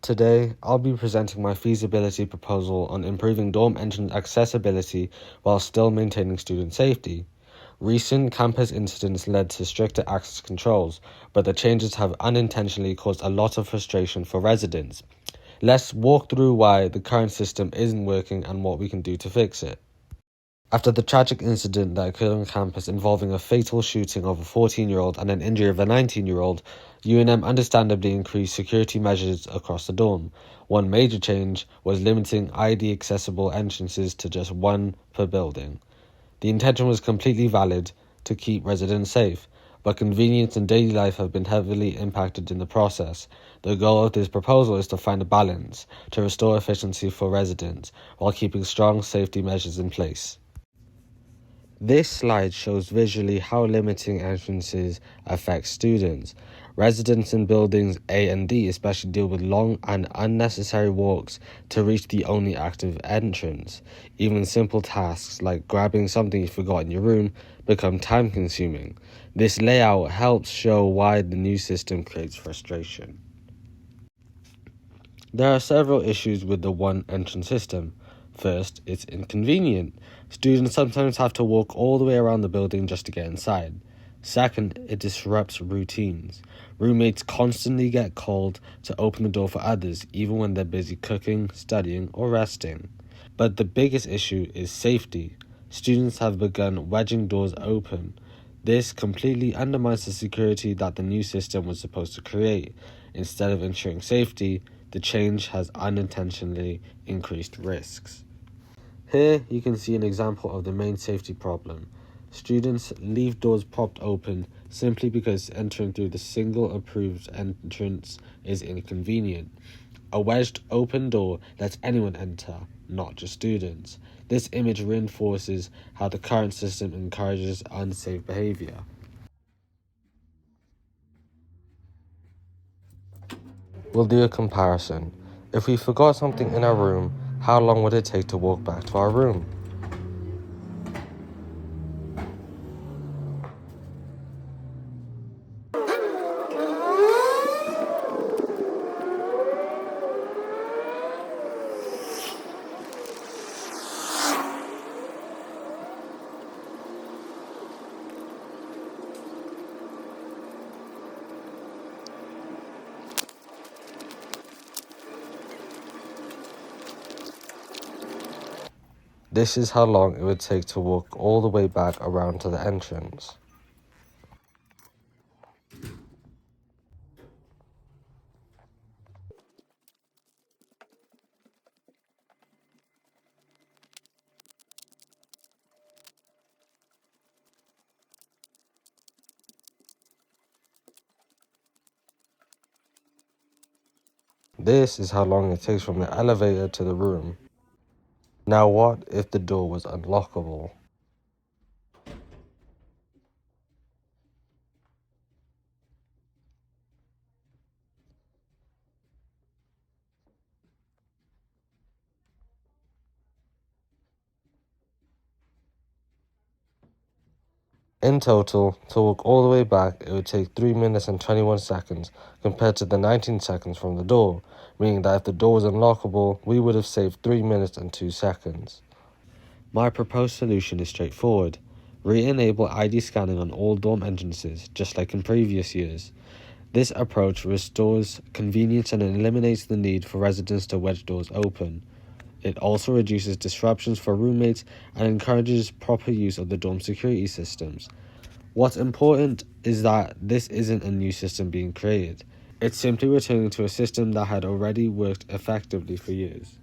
Today, I'll be presenting my feasibility proposal on improving dorm entrance accessibility while still maintaining student safety. Recent campus incidents led to stricter access controls, but the changes have unintentionally caused a lot of frustration for residents. Let's walk through why the current system isn't working and what we can do to fix it. After the tragic incident that occurred on campus involving a fatal shooting of a 14-year-old and an injury of a 19-year-old, UNM understandably increased security measures across the dorm. One major change was limiting ID-accessible entrances to just one per building. The intention was completely valid to keep residents safe, but convenience and daily life have been heavily impacted in the process. The goal of this proposal is to find a balance to restore efficiency for residents while keeping strong safety measures in place. This slide shows visually how limiting entrances affects students. Residents in buildings A and D especially deal with long and unnecessary walks to reach the only active entrance. Even simple tasks like grabbing something you forgot in your room become time-consuming. This layout helps show why the new system creates frustration. There are several issues with the one entrance system. First, it's inconvenient. Students sometimes have to walk all the way around the building just to get inside. Second, it disrupts routines. Roommates constantly get called to open the door for others, even when they're busy cooking, studying, or resting. But the biggest issue is safety. Students have begun wedging doors open. This completely undermines the security that the new system was supposed to create. Instead of ensuring safety, the change has unintentionally increased risks. Here you can see an example of the main safety problem. Students leave doors propped open simply because entering through the single approved entrance is inconvenient. A wedged open door lets anyone enter, not just students. This image reinforces how the current system encourages unsafe behavior. We'll do a comparison. If we forgot something in our room, how long would it take to walk back to our room? This is how long it would take to walk all the way back around to the entrance. This is how long it takes from the elevator to the room. Now what if the door was unlockable? In total, to walk all the way back, it would take 3 minutes and 21 seconds compared to the 19 seconds from the door, meaning that if the door was unlockable, we would have saved 3 minutes and 2 seconds. My proposed solution is straightforward. Re-enable ID scanning on all dorm entrances, just like in previous years. This approach restores convenience and eliminates the need for residents to wedge doors open. It also reduces disruptions for roommates and encourages proper use of the dorm security systems. What's important is that this isn't a new system being created. It's simply returning to a system that had already worked effectively for years.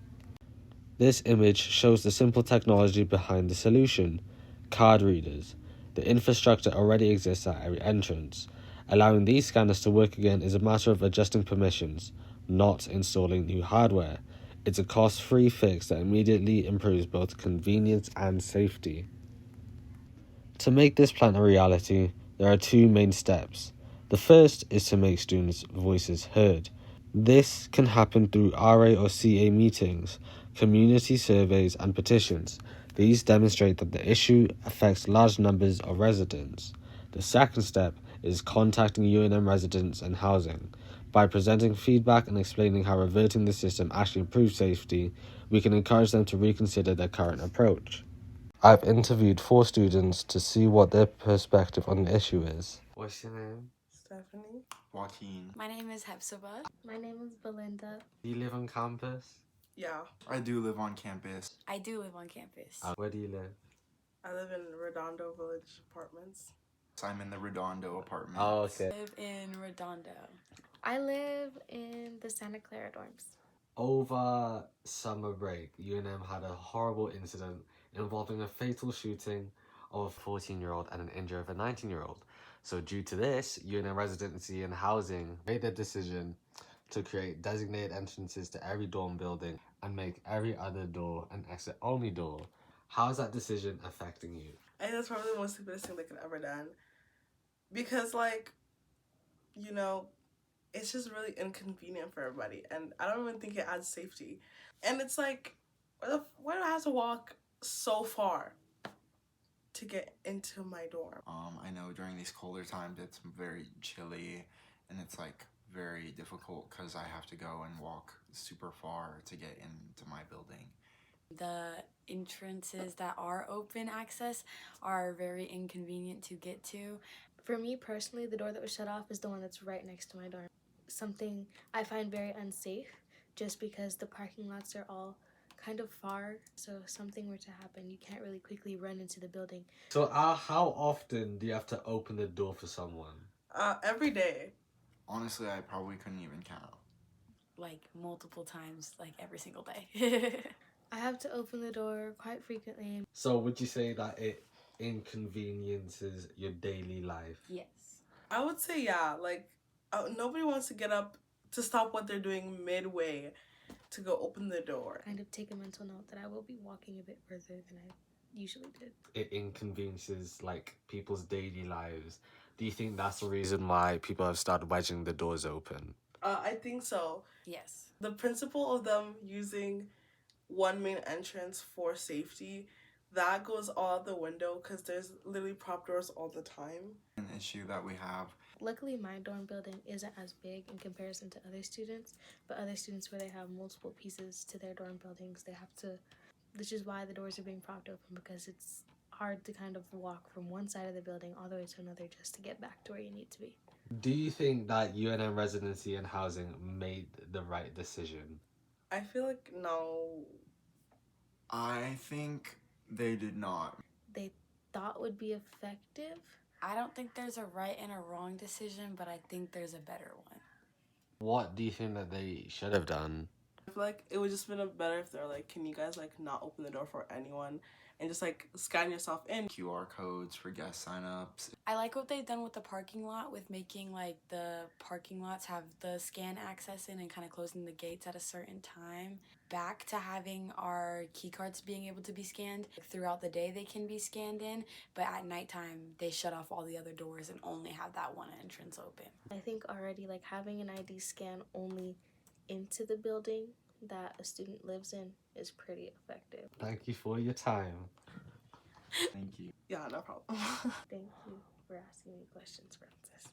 This image shows the simple technology behind the solution: card readers. The infrastructure already exists at every entrance. Allowing these scanners to work again is a matter of adjusting permissions, not installing new hardware. It's a cost-free fix that immediately improves both convenience and safety. To make this plan a reality, there are two main steps. The first is to make students' voices heard. This can happen through RA or CA meetings, community surveys, and petitions. These demonstrate that the issue affects large numbers of residents. The second step is contacting UNM residents and housing. By presenting feedback and explaining how reverting the system actually improves safety, we can encourage them to reconsider their current approach. I've interviewed 4 students to see what their perspective on the issue is. What's your name? Stephanie. Joaquin. My name is Hepzibah. My name is Belinda. Do you live on campus? Yeah. I do live on campus. I do live on campus. Where do you live? I live in Redondo Village Apartments. I'm in the Redondo apartment. Oh, okay. I live in Redondo. I live in the Santa Clara dorms. Over summer break, UNM had a horrible incident involving a fatal shooting of a 14-year-old and an injury of a 19-year-old. So due to this, UNM Residency and Housing made the decision to create designated entrances to every dorm building and make every other door an exit-only door. How's that decision affecting you? I think that's probably the most stupidest thing they could ever done. Because, like, you know, it's just really inconvenient for everybody. And I don't even think it adds safety. And it's like, why do I have to walk so far to get into my dorm? I know during these colder times it's very chilly and it's like very difficult because I have to go and walk super far to get into my building. The entrances that are open access are very inconvenient to get to. For me personally, the door that was shut off is the one that's right next to my dorm. Something I find very unsafe just because the parking lots are all kind of far. So if something were to happen, you can't really quickly run into the building. So how often do you have to open the door for someone? Every day. Honestly, I probably couldn't even count. Like multiple times, like every single day. I have to open the door quite frequently. So would you say that it inconveniences your daily life? Yes. I would say, yeah. Like, nobody wants to get up to stop what they're doing midway to go open the door. Kind of take a mental note that I will be walking a bit further than I usually did. It inconveniences like people's daily lives. Do you think that's the reason why people have started wedging the doors open? I think so. Yes. The principle of them using one main entrance for safety, that goes all out the window because there's literally prop doors all the time. An issue that we have. Luckily, my dorm building isn't as big in comparison to other students, but other students where they have multiple pieces to their dorm buildings, they have to, which is why the doors are being propped open, because it's hard to kind of walk from one side of the building all the way to another just to get back to where you need to be. Do you think that UNM Residency and Housing made the right decision? I feel like no. I think they did not. They thought would be effective. I don't think there's a right and a wrong decision, but I think there's a better one. What do you think that they should have done? I feel like it would just been better if they're like, can you guys like not open the door for anyone and just like scan yourself in. QR codes for guest signups. I like what they've done with the parking lot, with making like the parking lots have the scan access in and kind of closing the gates at a certain time. Back to having our key cards being able to be scanned. Throughout the day they can be scanned in, but at nighttime they shut off all the other doors and only have that one entrance open. I think already like having an ID scan only into the building that a student lives in is pretty effective. Thank you for your time. Thank you. Yeah, no problem. Thank you for asking me questions, Francis.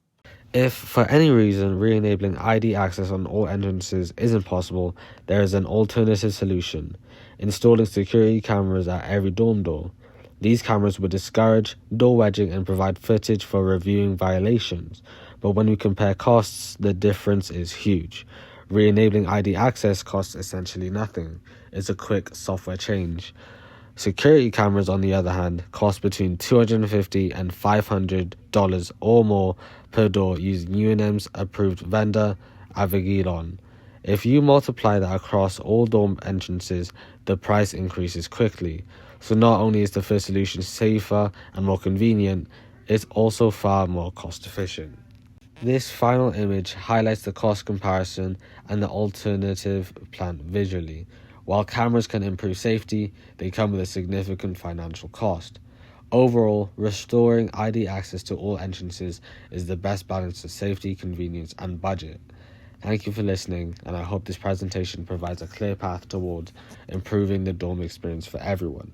If for any reason re-enabling ID access on all entrances isn't possible, there is an alternative solution: installing security cameras at every dorm door. These cameras would discourage door wedging and provide footage for reviewing violations, but when we compare costs, the difference is huge. Re-enabling ID access costs essentially nothing. It's a quick software change. Security cameras, on the other hand, cost between $250 and $500 or more per door using UNM's approved vendor, Avigilon. If you multiply that across all dorm entrances, the price increases quickly. So not only is the first solution safer and more convenient, it's also far more cost efficient. This final image highlights the cost comparison and the alternative plan visually. While cameras can improve safety, they come with a significant financial cost. Overall, restoring ID access to all entrances is the best balance of safety, convenience, and budget. Thank you for listening, and I hope this presentation provides a clear path towards improving the dorm experience for everyone.